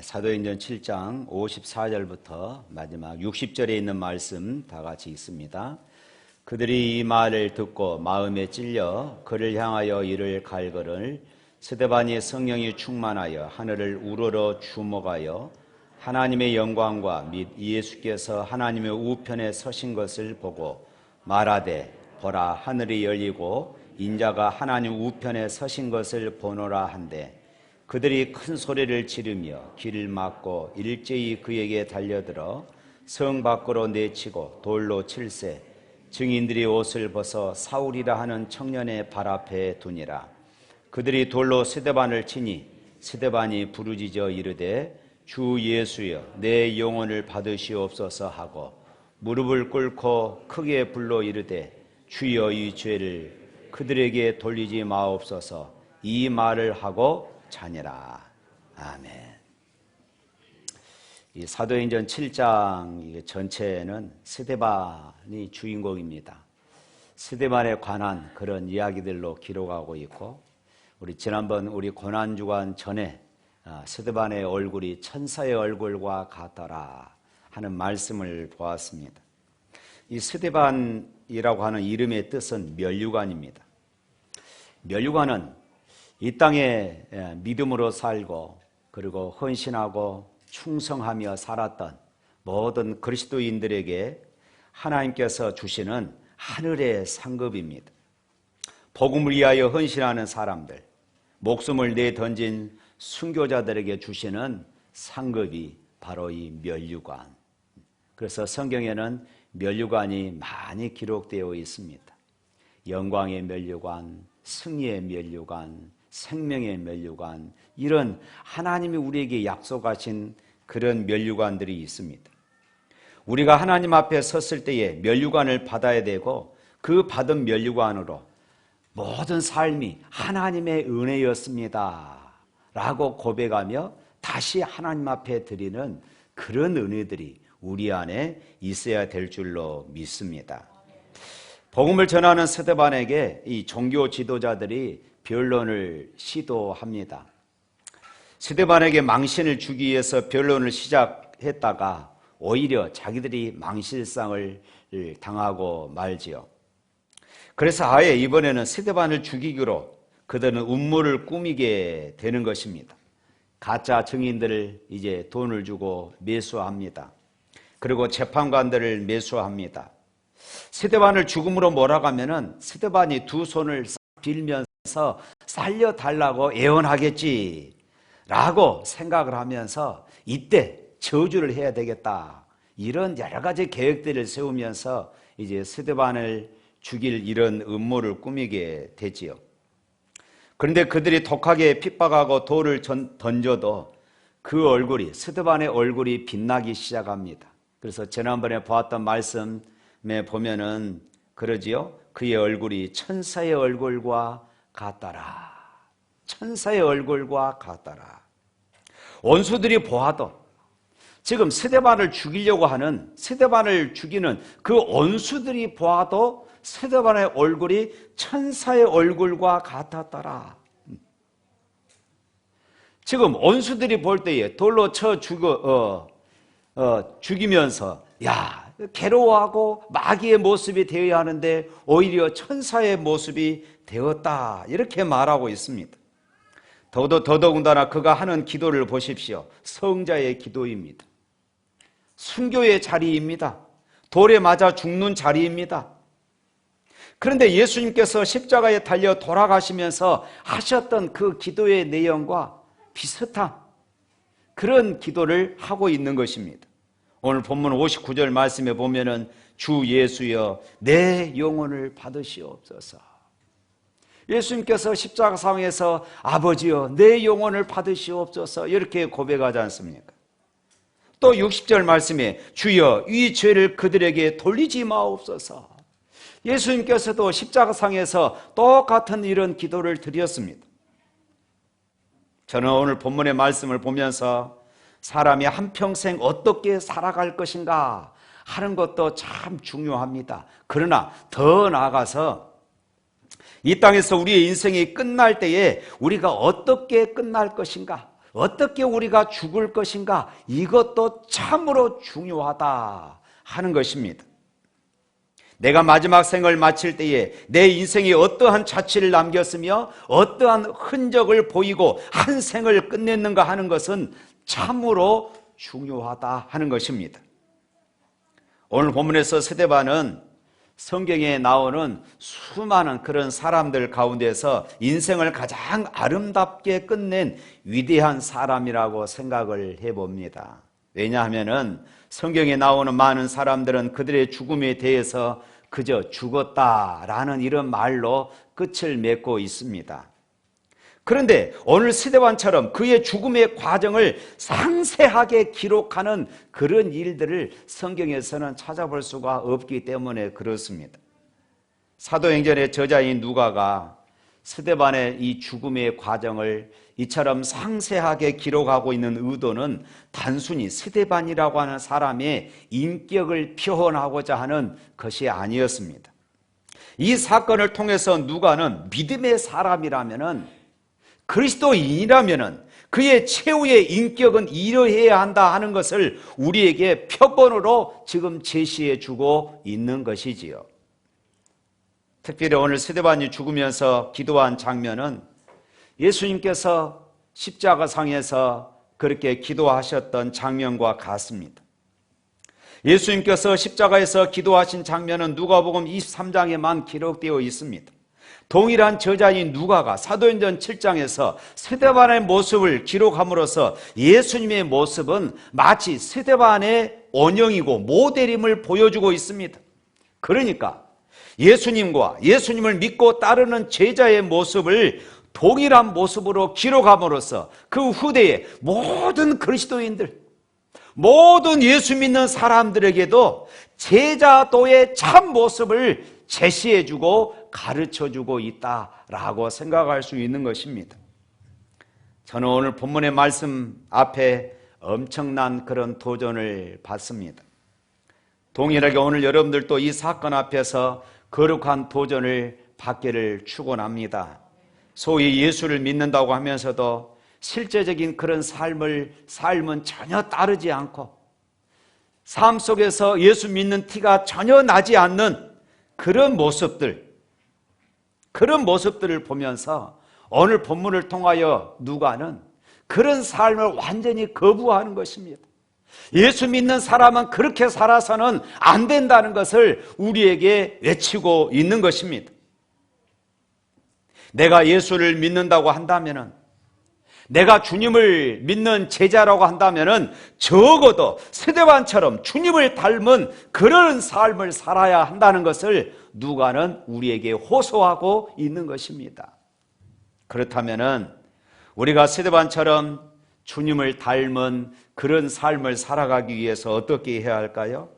사도행전 7장 54절부터 마지막 60절에 있는 말씀 다 같이 읽습니다. 그들이 이 말을 듣고 마음에 찔려 그를 향하여 이를 갈거를 스데반이 성령이 충만하여 하늘을 우러러 주목하여 하나님의 영광과 및 예수께서 하나님의 우편에 서신 것을 보고 말하되 보라 하늘이 열리고 인자가 하나님 우편에 서신 것을 보노라 한데 그들이 큰 소리를 지르며 길을 막고 일제히 그에게 달려들어 성 밖으로 내치고 돌로 칠세 증인들이 옷을 벗어 사울이라 하는 청년의 발 앞에 두니라. 그들이 돌로 스데반을 치니 스데반이 부르짖어 이르되 주 예수여 내 영혼을 받으시옵소서 하고 무릎을 꿇고 크게 불러 이르되 주여 이 죄를 그들에게 돌리지 마옵소서 이 말을 하고 자니라. 아멘. 이 사도행전 7장 전체는 스데반이 주인공입니다. 스데반에 관한 그런 이야기들로 기록하고 있고, 우리 지난번 우리 고난주간 전에 스데반의 얼굴이 천사의 얼굴과 같더라 하는 말씀을 보았습니다. 이 스데반이라고 하는 이름의 뜻은 면류관입니다. 면류관은 이 땅에 믿음으로 살고 그리고 헌신하고 충성하며 살았던 모든 그리스도인들에게 하나님께서 주시는 하늘의 상급입니다. 복음을 위하여 헌신하는 사람들, 목숨을 내던진 순교자들에게 주시는 상급이 바로 이 면류관. 그래서 성경에는 면류관이 많이 기록되어 있습니다. 영광의 면류관, 승리의 면류관, 생명의 면류관, 이런 하나님이 우리에게 약속하신 그런 면류관들이 있습니다. 우리가 하나님 앞에 섰을 때에 면류관을 받아야 되고 그 받은 면류관으로 모든 삶이 하나님의 은혜였습니다 라고 고백하며 다시 하나님 앞에 드리는 그런 은혜들이 우리 안에 있어야 될 줄로 믿습니다. 복음을 전하는 스데반에게 이 종교 지도자들이 변론을 시도합니다. 스데반에게 망신을 주기 위해서 변론을 시작했다가 오히려 자기들이 망실상을 당하고 말지요. 그래서 아예 이번에는 스데반을 죽이기로 그들은 음모를 꾸미게 되는 것입니다. 가짜 증인들을 이제 돈을 주고 매수합니다. 그리고 재판관들을 매수합니다. 스데반을 죽음으로 몰아가면은 스데반이 두 손을 빌면서 살려달라고 애원하겠지 라고 생각을 하면서 이때 저주를 해야 되겠다, 이런 여러 가지 계획들을 세우면서 이제 스데반을 죽일 이런 음모를 꾸미게 되지요. 그런데 그들이 독하게 핍박하고 돌을 던져도 그 얼굴이, 스데반의 얼굴이 빛나기 시작합니다. 그래서 지난번에 보았던 말씀에 보면은 그러지요. 그의 얼굴이 천사의 얼굴과 같더라. 천사의 얼굴과 같더라. 원수들이 보아도 지금 스데반을 죽이려고 하는, 스데반을 죽이는 그 원수들이 보아도 스데반의 얼굴이 천사의 얼굴과 같았더라. 지금 원수들이 볼 때에 돌로 쳐 죽이면서 야, 괴로워하고 마귀의 모습이 되어야 하는데 오히려 천사의 모습이 되었다, 이렇게 말하고 있습니다. 더더군다나 그가 하는 기도를 보십시오. 성자의 기도입니다. 순교의 자리입니다. 돌에 맞아 죽는 자리입니다. 그런데 예수님께서 십자가에 달려 돌아가시면서 하셨던 그 기도의 내용과 비슷한 그런 기도를 하고 있는 것입니다. 오늘 본문 59절 말씀에 보면은 주 예수여 내 영혼을 받으시옵소서. 예수님께서 십자가상에서 아버지여 내 영혼을 받으시옵소서 이렇게 고백하지 않습니까? 또 60절 말씀에 주여 이 죄를 그들에게 돌리지 마옵소서. 예수님께서도 십자가상에서 똑같은 이런 기도를 드렸습니다. 저는 오늘 본문의 말씀을 보면서 사람이 한평생 어떻게 살아갈 것인가 하는 것도 참 중요합니다. 그러나 더 나아가서 이 땅에서 우리의 인생이 끝날 때에 우리가 어떻게 끝날 것인가, 어떻게 우리가 죽을 것인가, 이것도 참으로 중요하다 하는 것입니다. 내가 마지막 생을 마칠 때에 내 인생에 어떠한 자취를 남겼으며 어떠한 흔적을 보이고 한 생을 끝냈는가 하는 것은 참으로 중요하다 하는 것입니다. 오늘 본문에서 스데반은 성경에 나오는 수많은 그런 사람들 가운데서 인생을 가장 아름답게 끝낸 위대한 사람이라고 생각을 해봅니다. 왜냐하면 성경에 나오는 많은 사람들은 그들의 죽음에 대해서 그저 죽었다라는 이런 말로 끝을 맺고 있습니다. 그런데 오늘 스데반처럼 그의 죽음의 과정을 상세하게 기록하는 그런 일들을 성경에서는 찾아볼 수가 없기 때문에 그렇습니다. 사도행전의 저자인 누가가 스데반의 이 죽음의 과정을 이처럼 상세하게 기록하고 있는 의도는 단순히 스데반이라고 하는 사람의 인격을 표현하고자 하는 것이 아니었습니다. 이 사건을 통해서 누가는 믿음의 사람이라면은, 그리스도인이라면은 그의 최후의 인격은 이러해야 한다 하는 것을 우리에게 표본으로 지금 제시해 주고 있는 것이지요. 특별히 오늘 스데반이 죽으면서 기도한 장면은 예수님께서 십자가상에서 그렇게 기도하셨던 장면과 같습니다. 예수님께서 십자가에서 기도하신 장면은 누가복음 23장에만 기록되어 있습니다. 동일한 저자인 누가가 사도행전 7장에서 스데반의 모습을 기록함으로써 예수님의 모습은 마치 스데반의 원형이고 모델임을 보여주고 있습니다. 그러니까 예수님과 예수님을 믿고 따르는 제자의 모습을 동일한 모습으로 기록함으로써 그 후대의 모든 그리스도인들, 모든 예수 믿는 사람들에게도 제자도의 참 모습을 제시해주고 가르쳐주고 있다라고 생각할 수 있는 것입니다. 저는 오늘 본문의 말씀 앞에 엄청난 그런 도전을 받습니다. 동일하게 오늘 여러분들도 이 사건 앞에서 거룩한 도전을 받기를 축원합니다. 소위 예수를 믿는다고 하면서도 실제적인 그런 삶은 전혀 따르지 않고 삶 속에서 예수 믿는 티가 전혀 나지 않는 그런 모습들을 보면서 오늘 본문을 통하여 누가는 그런 삶을 완전히 거부하는 것입니다. 예수 믿는 사람은 그렇게 살아서는 안 된다는 것을 우리에게 외치고 있는 것입니다. 내가 예수를 믿는다고 한다면은, 내가 주님을 믿는 제자라고 한다면은 적어도 스데반처럼 주님을 닮은 그런 삶을 살아야 한다는 것을 누가는 우리에게 호소하고 있는 것입니다. 그렇다면은 우리가 스데반처럼 주님을 닮은 그런 삶을 살아가기 위해서 어떻게 해야 할까요?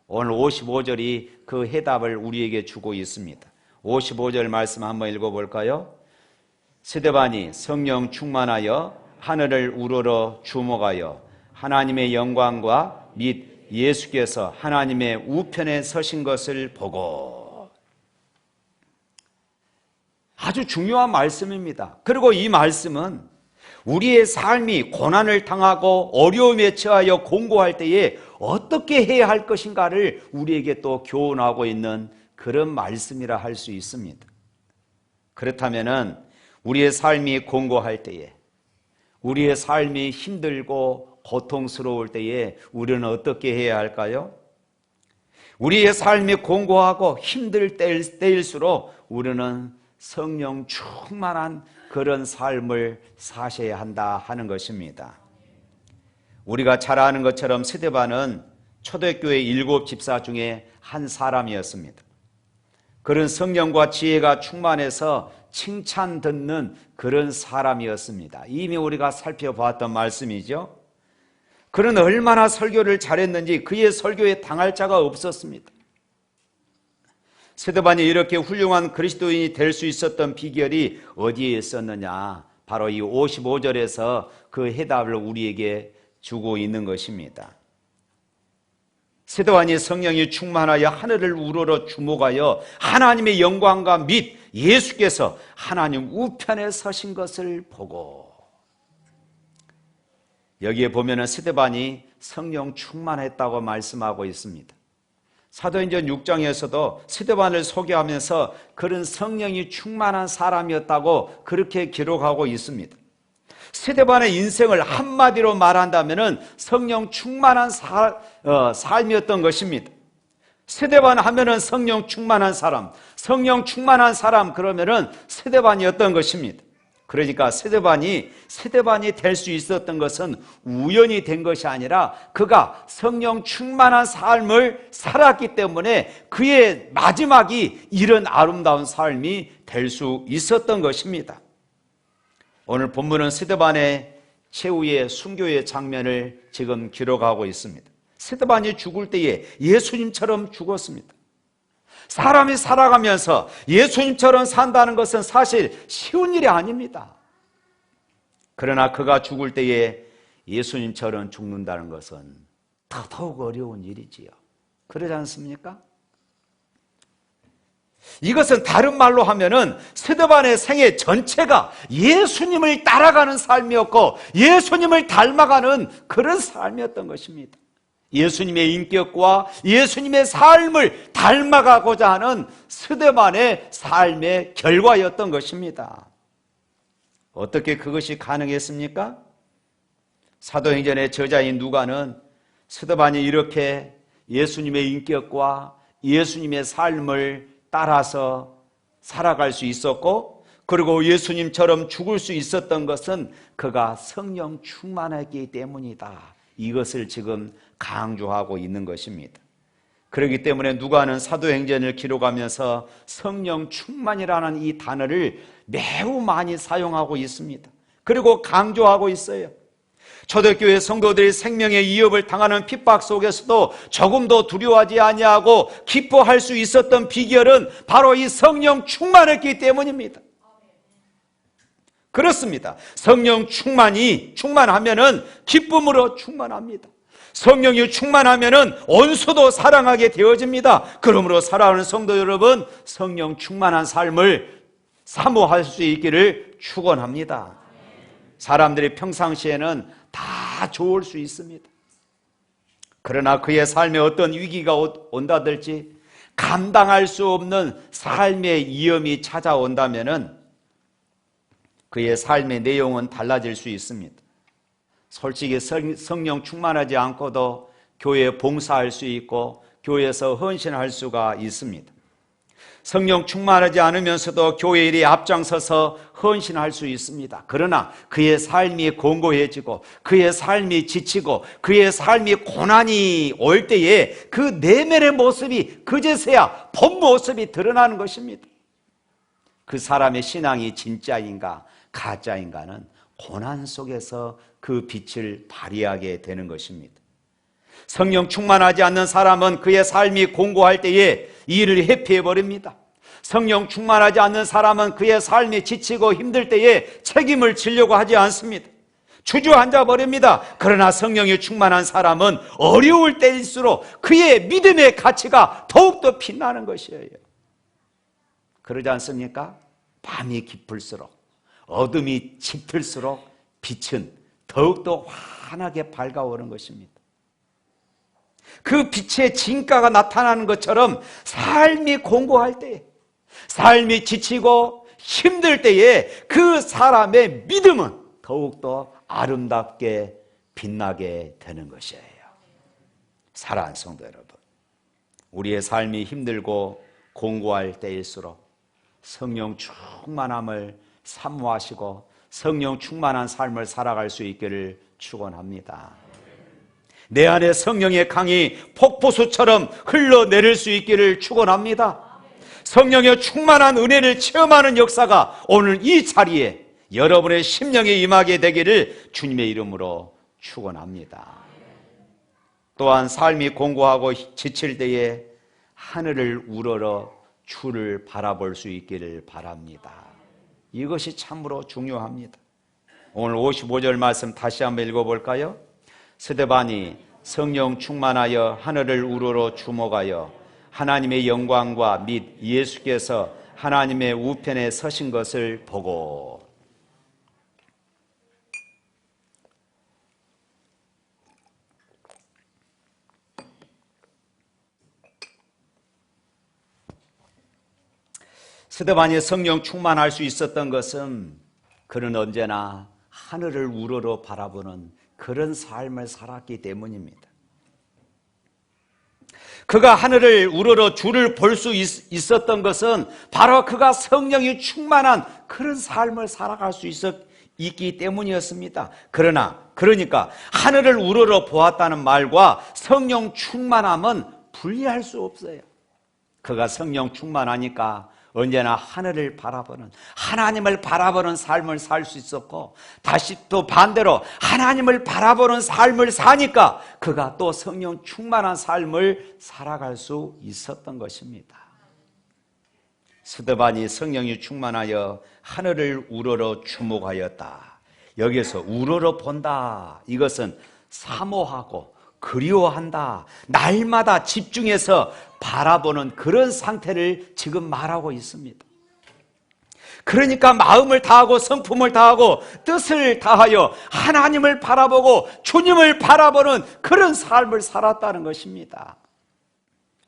오늘 55절이 그 해답을 우리에게 주고 있습니다. 55절 말씀 한번 읽어볼까요? 스데반이 성령 충만하여 하늘을 우러러 주목하여 하나님의 영광과 및 예수께서 하나님의 우편에 서신 것을 보고. 아주 중요한 말씀입니다. 그리고 이 말씀은 우리의 삶이 고난을 당하고 어려움에 처하여 공고할 때에 어떻게 해야 할 것인가를 우리에게 또 교훈하고 있는 그런 말씀이라 할 수 있습니다. 그렇다면은 우리의 삶이 공고할 때에, 우리의 삶이 힘들고 고통스러울 때에 우리는 어떻게 해야 할까요? 우리의 삶이 공고하고 힘들 때일수록 우리는 성령 충만한 그런 삶을 사셔야 한다 하는 것입니다. 우리가 잘 아는 것처럼 스데반은 초대교회 7 집사 중에 한 사람이었습니다. 그런 성령과 지혜가 충만해서 칭찬 듣는 그런 사람이었습니다. 이미 우리가 살펴보았던 말씀이죠. 그는 얼마나 설교를 잘했는지 그의 설교에 당할 자가 없었습니다. 스데반이 이렇게 훌륭한 그리스도인이 될 수 있었던 비결이 어디에 있었느냐? 바로 이 55절에서 그 해답을 우리에게 주고 있는 것입니다. 스데반이 성령이 충만하여 하늘을 우러러 주목하여 하나님의 영광과 및 예수께서 하나님 우편에 서신 것을 보고. 여기에 보면은 스데반이 성령 충만했다고 말씀하고 있습니다. 사도행전 6장에서도 스데반을 소개하면서 그런 성령이 충만한 사람이었다고 그렇게 기록하고 있습니다. 스데반의 인생을 한마디로 말한다면 성령 충만한 삶이었던 것입니다. 스데반 하면은 성령 충만한 사람, 성령 충만한 사람 그러면은 스데반이었던 것입니다. 그러니까 스데반이 될 수 있었던 것은 우연히 된 것이 아니라 그가 성령 충만한 삶을 살았기 때문에 그의 마지막이 이런 아름다운 삶이 될 수 있었던 것입니다. 오늘 본문은 스데반의 최후의 순교의 장면을 지금 기록하고 있습니다. 스데반이 죽을 때에 예수님처럼 죽었습니다. 사람이 살아가면서 예수님처럼 산다는 것은 사실 쉬운 일이 아닙니다. 그러나 그가 죽을 때에 예수님처럼 죽는다는 것은 더더욱 어려운 일이지요. 그러지 않습니까? 이것은 다른 말로 하면은 스데반의 생애 전체가 예수님을 따라가는 삶이었고 예수님을 닮아가는 그런 삶이었던 것입니다. 예수님의 인격과 예수님의 삶을 닮아가고자 하는 스데반의 삶의 결과였던 것입니다. 어떻게 그것이 가능했습니까? 사도행전의 저자인 누가는 스데반이 이렇게 예수님의 인격과 예수님의 삶을 따라서 살아갈 수 있었고 그리고 예수님처럼 죽을 수 있었던 것은 그가 성령 충만했기 때문이다. 이것을 지금 강조하고 있는 것입니다. 그렇기 때문에 누가는 사도행전을 기록하면서 성령 충만이라는 이 단어를 매우 많이 사용하고 있습니다. 그리고 강조하고 있어요. 초대교회 성도들이 생명의 위협을 당하는 핍박 속에서도 조금도 두려워하지 아니하고 기뻐할 수 있었던 비결은 바로 이 성령 충만했기 때문입니다. 그렇습니다. 성령 충만하면은 기쁨으로 충만합니다. 성령이 충만하면은 원수도 사랑하게 되어집니다. 그러므로 사랑하는 성도 여러분, 성령 충만한 삶을 사모할 수 있기를 축원합니다. 사람들이 평상시에는 다 좋을 수 있습니다. 그러나 그의 삶에 어떤 위기가 온다든지 감당할 수 없는 삶의 위험이 찾아온다면은 그의 삶의 내용은 달라질 수 있습니다. 솔직히 성령 충만하지 않고도 교회에 봉사할 수 있고 교회에서 헌신할 수가 있습니다. 성령 충만하지 않으면서도 교회 일에 앞장서서 헌신할 수 있습니다. 그러나 그의 삶이 공고해지고 그의 삶이 지치고 그의 삶이 고난이 올 때에 그 내면의 모습이 그제서야 본 모습이 드러나는 것입니다. 그 사람의 신앙이 진짜인가 가짜인가는 고난 속에서 그 빛을 발휘하게 되는 것입니다. 성령 충만하지 않는 사람은 그의 삶이 공고할 때에 일을 회피해버립니다. 성령 충만하지 않는 사람은 그의 삶이 지치고 힘들 때에 책임을 지려고 하지 않습니다. 주저앉아 버립니다. 그러나 성령이 충만한 사람은 어려울 때일수록 그의 믿음의 가치가 더욱더 빛나는 것이에요. 그러지 않습니까? 밤이 깊을수록 어둠이 짙을수록 빛은 더욱더 환하게 밝아오는 것입니다. 그 빛의 진가가 나타나는 것처럼 삶이 공고할 때에, 삶이 지치고 힘들 때에 그 사람의 믿음은 더욱더 아름답게 빛나게 되는 것이에요. 사랑하는 성도 여러분, 우리의 삶이 힘들고 공고할 때일수록 성령 충만함을 사모하시고 성령 충만한 삶을 살아갈 수 있기를 축원합니다. 내 안에 성령의 강이 폭포수처럼 흘러내릴 수 있기를 축원합니다. 성령의 충만한 은혜를 체험하는 역사가 오늘 이 자리에 여러분의 심령에 임하게 되기를 주님의 이름으로 축원합니다. 또한 삶이 공고하고 지칠 때에 하늘을 우러러 주를 바라볼 수 있기를 바랍니다. 이것이 참으로 중요합니다. 오늘 55절 말씀 다시 한번 읽어볼까요? 스데반이 성령 충만하여 하늘을 우러러 주목하여 하나님의 영광과 및 예수께서 하나님의 우편에 서신 것을 보고. 스데반이 성령 충만할 수 있었던 것은 그는 언제나 하늘을 우러러 바라보는 그런 삶을 살았기 때문입니다. 그가 하늘을 우러러 주를 볼 수 있었던 것은 바로 그가 성령이 충만한 그런 삶을 살아갈 수 있기 때문이었습니다. 그러니까 하늘을 우러러 보았다는 말과 성령 충만함은 분리할 수 없어요. 그가 성령 충만하니까 언제나 하늘을 바라보는, 하나님을 바라보는 삶을 살 수 있었고, 다시 또 반대로 하나님을 바라보는 삶을 사니까 그가 또 성령 충만한 삶을 살아갈 수 있었던 것입니다. 스데반이 성령이 충만하여 하늘을 우러러 주목하였다. 여기서 우러러 본다, 이것은 사모하고 그리워한다, 날마다 집중해서 바라보는 그런 상태를 지금 말하고 있습니다. 그러니까 마음을 다하고 성품을 다하고 뜻을 다하여 하나님을 바라보고 주님을 바라보는 그런 삶을 살았다는 것입니다.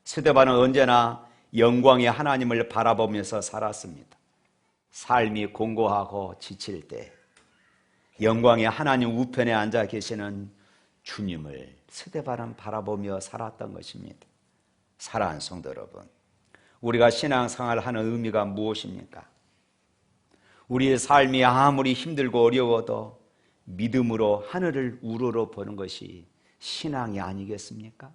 스데반은 언제나 영광의 하나님을 바라보면서 살았습니다. 삶이 공고하고 지칠 때 영광의 하나님 우편에 앉아 계시는 주님을 스데반은 바라보며 살았던 것입니다. 사랑하는 성도 여러분, 우리가 신앙생활을 하는 의미가 무엇입니까? 우리의 삶이 아무리 힘들고 어려워도 믿음으로 하늘을 우러러 보는 것이 신앙이 아니겠습니까?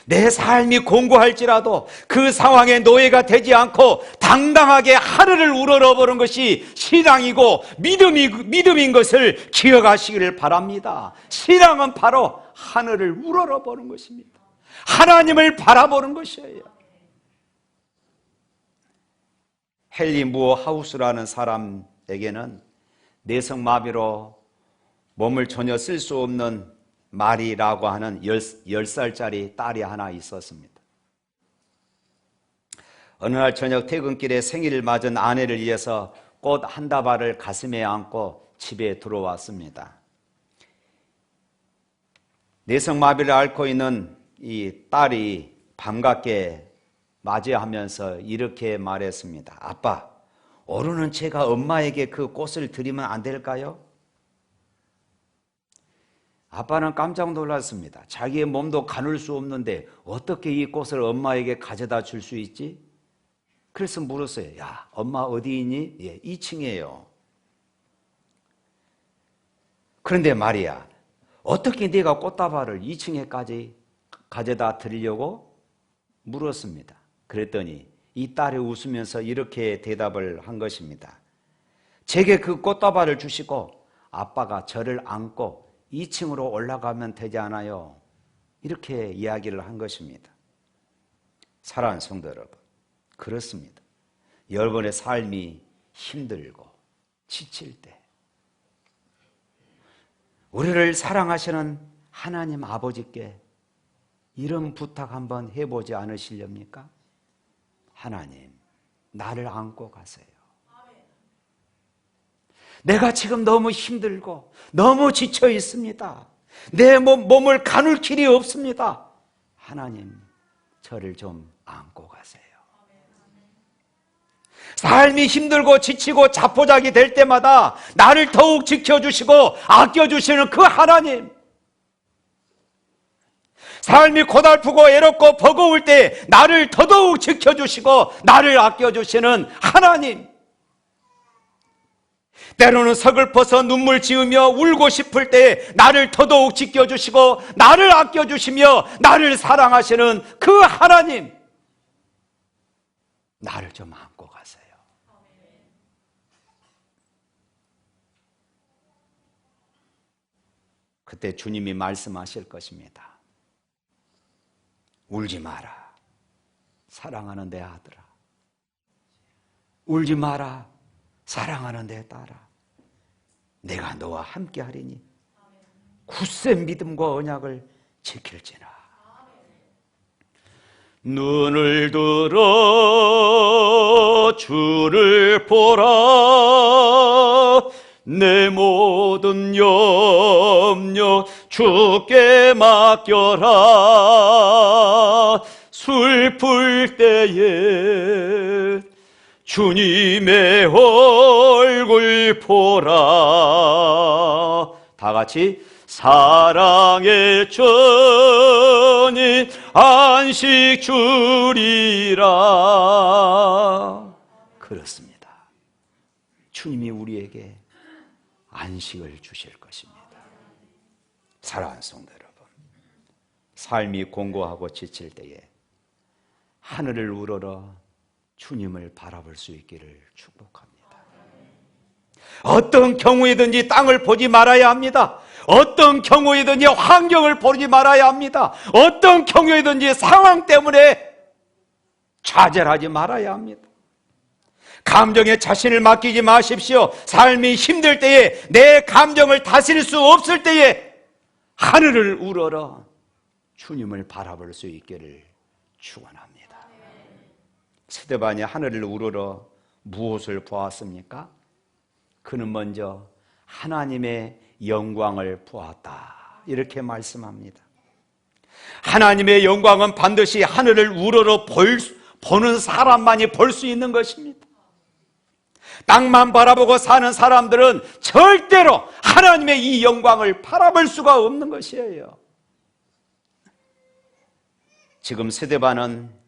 내 삶이 공고할지라도 그 상황에 노예가 되지 않고 당당하게 하늘을 우러러보는 것이 신앙이고 믿음인 것을 기억하시기를 바랍니다. 신앙은 바로 하늘을 우러러보는 것입니다. 하나님을 바라보는 것이에요. 헨리 무어 하우스라는 사람에게는 내성마비로 몸을 전혀 쓸 수 없는 마리라고 하는 10살짜리 딸이 하나 있었습니다. 어느 날 저녁 퇴근길에 생일을 맞은 아내를 위해서 꽃 한 다발을 가슴에 안고 집에 들어왔습니다. 내성마비를 앓고 있는 이 딸이 반갑게 맞이하면서 이렇게 말했습니다. 아빠, 오늘은 제가 엄마에게 그 꽃을 드리면 안 될까요? 아빠는 깜짝 놀랐습니다. 자기의 몸도 가눌 수 없는데 어떻게 이 꽃을 엄마에게 가져다 줄 수 있지? 그래서 물었어요. 야, 엄마 어디 있니? 예, 2층이에요. 그런데 말이야, 어떻게 네가 꽃다발을 2층에까지 가져다 드리려고? 물었습니다. 그랬더니 이 딸이 웃으면서 이렇게 대답을 한 것입니다. 제게 그 꽃다발을 주시고 아빠가 저를 안고 2층으로 올라가면 되지 않아요? 이렇게 이야기를 한 것입니다. 사랑하는 성도 여러분, 그렇습니다. 여러분의 삶이 힘들고 지칠 때 우리를 사랑하시는 하나님 아버지께 이런 부탁 한번 해보지 않으시렵니까? 하나님, 나를 안고 가세요. 내가 지금 너무 힘들고 너무 지쳐 있습니다. 내 몸을 가눌 길이 없습니다. 하나님, 저를 좀 안고 가세요. 삶이 힘들고 지치고 자포자기 될 때마다 나를 더욱 지켜주시고 아껴주시는 그 하나님, 삶이 고달프고 애롭고 버거울 때 나를 더더욱 지켜주시고 나를 아껴주시는 하나님, 때로는 서글퍼서 눈물 지으며 울고 싶을 때 나를 더더욱 지켜주시고 나를 아껴주시며 나를 사랑하시는 그 하나님, 나를 좀 안고 가세요. 그때 주님이 말씀하실 것입니다. 울지 마라, 사랑하는 내 아들아. 울지 마라, 사랑하는 내 딸아. 내가 너와 함께 하리니 굳세 믿음과 언약을 지킬지나. 눈을 들어 주를 보라. 내 모든 염려 주께 맡겨라. 슬플 때에 주님의 얼굴 보라. 다 같이 사랑의 전인 안식 주리라. 그렇습니다. 주님이 우리에게 안식을 주실 것입니다. 사랑하는 성도 여러분, 삶이 공고하고 지칠 때에 하늘을 우러러 주님을 바라볼 수 있기를 축복합니다. 어떤 경우에든지 땅을 보지 말아야 합니다. 어떤 경우에든지 환경을 보지 말아야 합니다. 어떤 경우에든지 상황 때문에 좌절하지 말아야 합니다. 감정에 자신을 맡기지 마십시오. 삶이 힘들 때에, 내 감정을 다스릴 수 없을 때에 하늘을 우러러 주님을 바라볼 수 있기를 축원합니다. 스데반이 하늘을 우러러 무엇을 보았습니까? 그는 먼저 하나님의 영광을 보았다, 이렇게 말씀합니다. 하나님의 영광은 반드시 하늘을 우러러 보는 사람만이 볼 수 있는 것입니다. 땅만 바라보고 사는 사람들은 절대로 하나님의 이 영광을 바라볼 수가 없는 것이에요. 지금 스데반은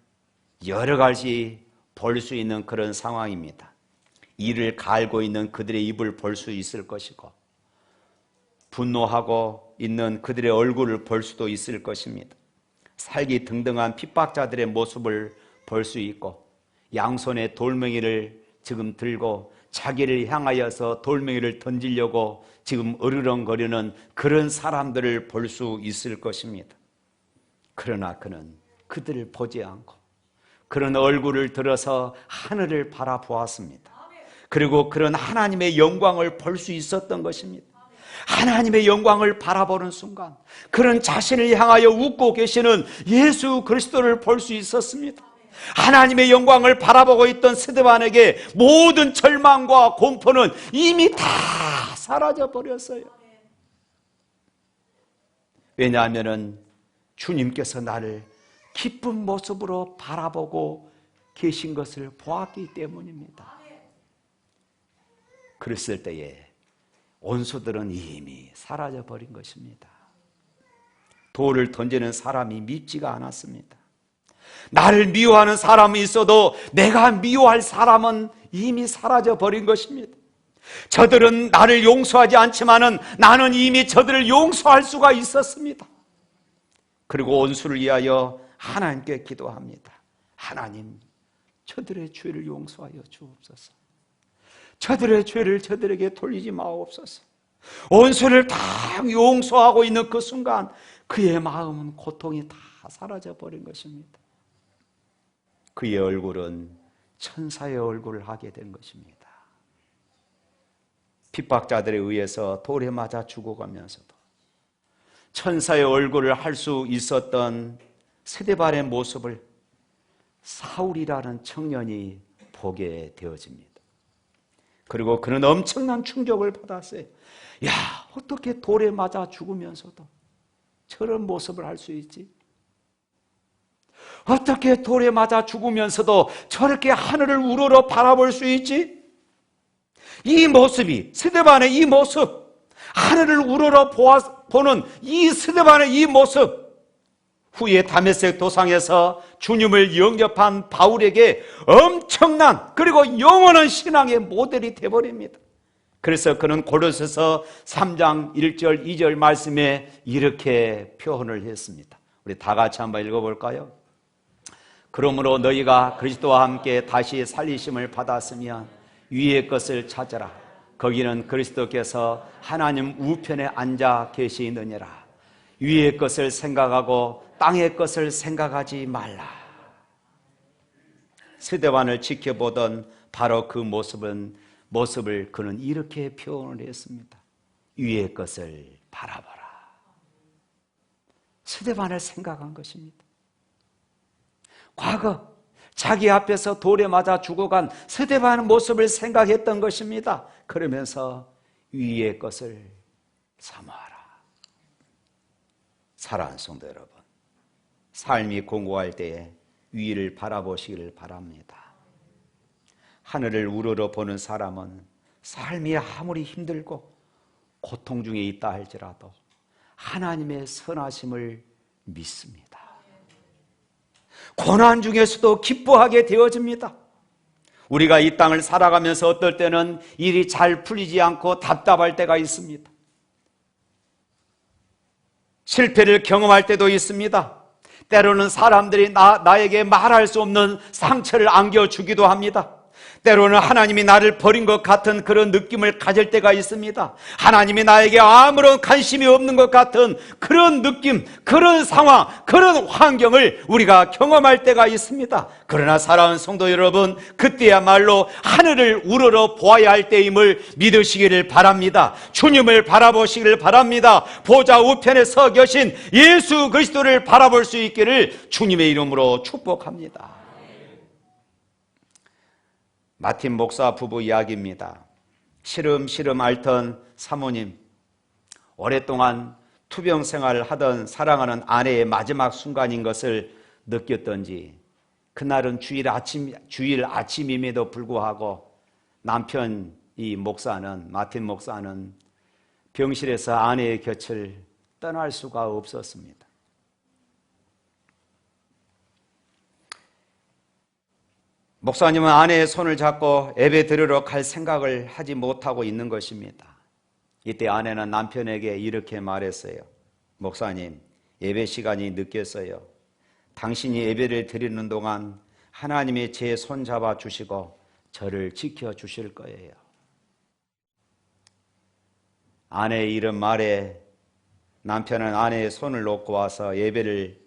여러 가지 볼 수 있는 그런 상황입니다. 이를 갈고 있는 그들의 입을 볼 수 있을 것이고, 분노하고 있는 그들의 얼굴을 볼 수도 있을 것입니다. 살기 등등한 핍박자들의 모습을 볼 수 있고, 양손에 돌멩이를 지금 들고 자기를 향하여서 돌멩이를 던지려고 지금 으르렁거리는 그런 사람들을 볼 수 있을 것입니다. 그러나 그는 그들을 보지 않고 그런 얼굴을 들어서 하늘을 바라보았습니다. 그리고 그런 하나님의 영광을 볼 수 있었던 것입니다. 하나님의 영광을 바라보는 순간 그런 자신을 향하여 웃고 계시는 예수 그리스도를 볼 수 있었습니다. 하나님의 영광을 바라보고 있던 스데반에게 모든 절망과 공포는 이미 다 사라져 버렸어요. 왜냐하면 주님께서 나를 기쁜 모습으로 바라보고 계신 것을 보았기 때문입니다. 그랬을 때에 원수들은 이미 사라져 버린 것입니다. 돌을 던지는 사람이 밉지가 않았습니다. 나를 미워하는 사람이 있어도 내가 미워할 사람은 이미 사라져 버린 것입니다. 저들은 나를 용서하지 않지만은 나는 이미 저들을 용서할 수가 있었습니다. 그리고 원수를 위하여 하나님께 기도합니다. 하나님, 저들의 죄를 용서하여 주옵소서. 저들의 죄를 저들에게 돌리지 마옵소서. 원수를 다 용서하고 있는 그 순간 그의 마음은 고통이 다 사라져 버린 것입니다. 그의 얼굴은 천사의 얼굴을 하게 된 것입니다. 핍박자들에 의해서 돌에 맞아 죽어가면서도 천사의 얼굴을 할 수 있었던 스데반의 모습을 사울이라는 청년이 보게 되어집니다. 그리고 그는 엄청난 충격을 받았어요. 야, 어떻게 돌에 맞아 죽으면서도 저런 모습을 할 수 있지? 어떻게 돌에 맞아 죽으면서도 저렇게 하늘을 우러러 바라볼 수 있지? 이 모습이, 스데반의 이 모습, 하늘을 우러러 보는 이 스데반의 이 모습, 후에 다메섹 도상에서 주님을 영접한 바울에게 엄청난 그리고 영원한 신앙의 모델이 되어버립니다. 그래서 그는 고린도서 3장 1절 2절 말씀에 이렇게 표현을 했습니다. 우리 다 같이 한번 읽어볼까요? 그러므로 너희가 그리스도와 함께 다시 살리심을 받았으면 위의 것을 찾아라. 거기는 그리스도께서 하나님 우편에 앉아 계시느니라. 위의 것을 생각하고 땅의 것을 생각하지 말라. 스데반을 지켜보던 바로 그 모습을 그는 이렇게 표현을 했습니다. 위의 것을 바라봐라. 스데반을 생각한 것입니다. 과거 자기 앞에서 돌에 맞아 죽어간 스데반의 모습을 생각했던 것입니다. 그러면서 위의 것을 사모하라. 사랑하는 성도 여러분, 삶이 공고할 때에 위를 바라보시기를 바랍니다. 하늘을 우러러 보는 사람은 삶이 아무리 힘들고 고통 중에 있다 할지라도 하나님의 선하심을 믿습니다. 고난 중에서도 기뻐하게 되어집니다. 우리가 이 땅을 살아가면서 어떨 때는 일이 잘 풀리지 않고 답답할 때가 있습니다. 실패를 경험할 때도 있습니다. 때로는 사람들이 나에게 말할 수 없는 상처를 안겨주기도 합니다. 때로는 하나님이 나를 버린 것 같은 그런 느낌을 가질 때가 있습니다. 하나님이 나에게 아무런 관심이 없는 것 같은 그런 느낌, 그런 상황, 그런 환경을 우리가 경험할 때가 있습니다. 그러나 사랑하는 성도 여러분, 그때야말로 하늘을 우러러 보아야 할 때임을 믿으시기를 바랍니다. 주님을 바라보시기를 바랍니다. 보좌 우편에 서 계신 예수 그리스도를 바라볼 수 있기를 주님의 이름으로 축복합니다. 마틴 목사 부부 이야기입니다. 시름시름 앓던 사모님, 오랫동안 투병 생활을 하던 사랑하는 아내의 마지막 순간인 것을 느꼈던지 그날은 주일 아침임에도 불구하고 남편 마틴 목사는 병실에서 아내의 곁을 떠날 수가 없었습니다. 목사님은 아내의 손을 잡고 예배 드리러 갈 생각을 하지 못하고 있는 것입니다. 이때 아내는 남편에게 이렇게 말했어요. 목사님, 예배 시간이 늦겠어요. 당신이 예배를 드리는 동안 하나님이 제 손 잡아 주시고 저를 지켜 주실 거예요. 아내의 이런 말에 남편은 아내의 손을 놓고 와서 예배를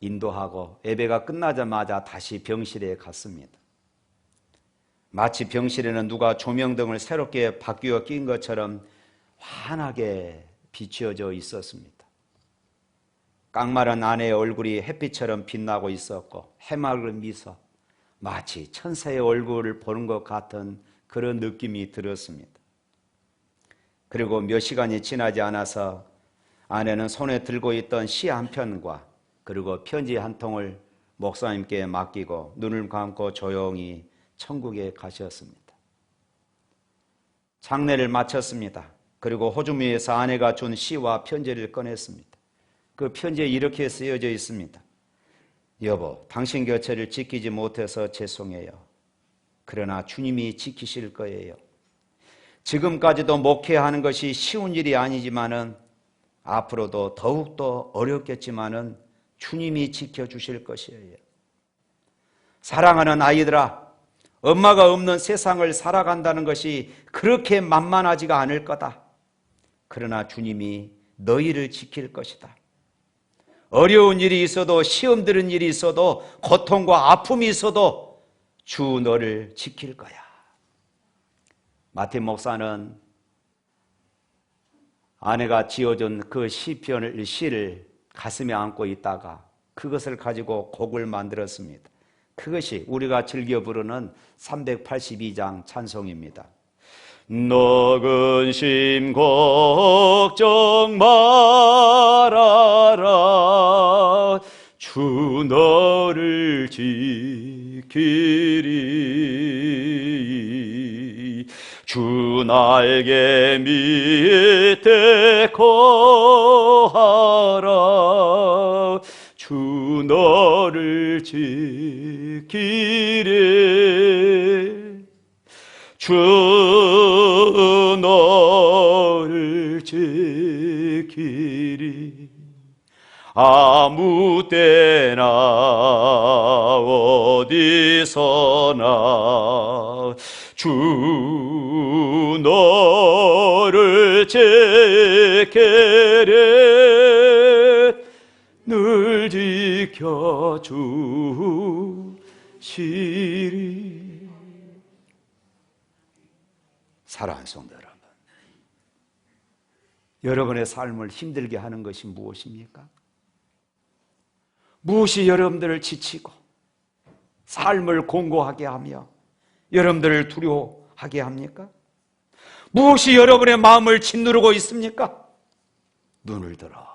인도하고 예배가 끝나자마자 다시 병실에 갔습니다. 마치 병실에는 누가 조명등을 새롭게 바뀌어 낀 것처럼 환하게 비추어져 있었습니다. 깡마른 아내의 얼굴이 햇빛처럼 빛나고 있었고 해맑은 미소, 마치 천사의 얼굴을 보는 것 같은 그런 느낌이 들었습니다. 그리고 몇 시간이 지나지 않아서 아내는 손에 들고 있던 시 한 편과 그리고 편지 한 통을 목사님께 맡기고 눈을 감고 조용히 천국에 가셨습니다. 장례를 마쳤습니다. 그리고 호주머니에서 아내가 준 시와 편지를 꺼냈습니다. 그 편지에 이렇게 쓰여져 있습니다. 여보, 당신 곁을 지키지 못해서 죄송해요. 그러나 주님이 지키실 거예요. 지금까지도 목회하는 것이 쉬운 일이 아니지만은 앞으로도 더욱더 어렵겠지만은 주님이 지켜주실 것이에요. 사랑하는 아이들아, 엄마가 없는 세상을 살아간다는 것이 그렇게 만만하지가 않을 거다. 그러나 주님이 너희를 지킬 것이다. 어려운 일이 있어도 시험 들은 일이 있어도 고통과 아픔이 있어도 주 너를 지킬 거야. 마틴 목사는 아내가 지어준 그 시를 가슴에 안고 있다가 그것을 가지고 곡을 만들었습니다. 그것이 우리가 즐겨 부르는 382장 찬송입니다. 너 근심 걱정 말아라. 주 너를 지키리. 주 날개 밑에 거하라. 주 너를 지키리. 주 너를 지키리. 아무 때나 어디서나 주 너를 지키리. 늘 지켜주시리. 사랑하는 성도 여러분, 여러분의 삶을 힘들게 하는 것이 무엇입니까? 무엇이 여러분들을 지치고 삶을 공고하게 하며 여러분들을 두려워하게 합니까? 무엇이 여러분의 마음을 짓누르고 있습니까? 눈을 들어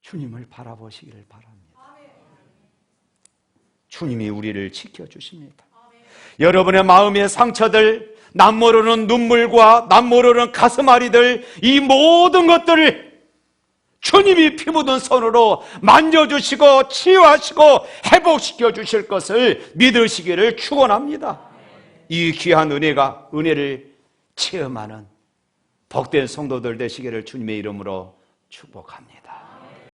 주님을 바라보시기를 바랍니다. 주님이 우리를 지켜주십니다. 여러분의 마음의 상처들, 남 모르는 눈물과 남 모르는 가슴앓이들, 이 모든 것들을 주님이 피 묻은 손으로 만져주시고 치유하시고 회복시켜 주실 것을 믿으시기를 축원합니다. 이 귀한 은혜를 체험하는 복된 성도들 되시기를 주님의 이름으로 축복합니다.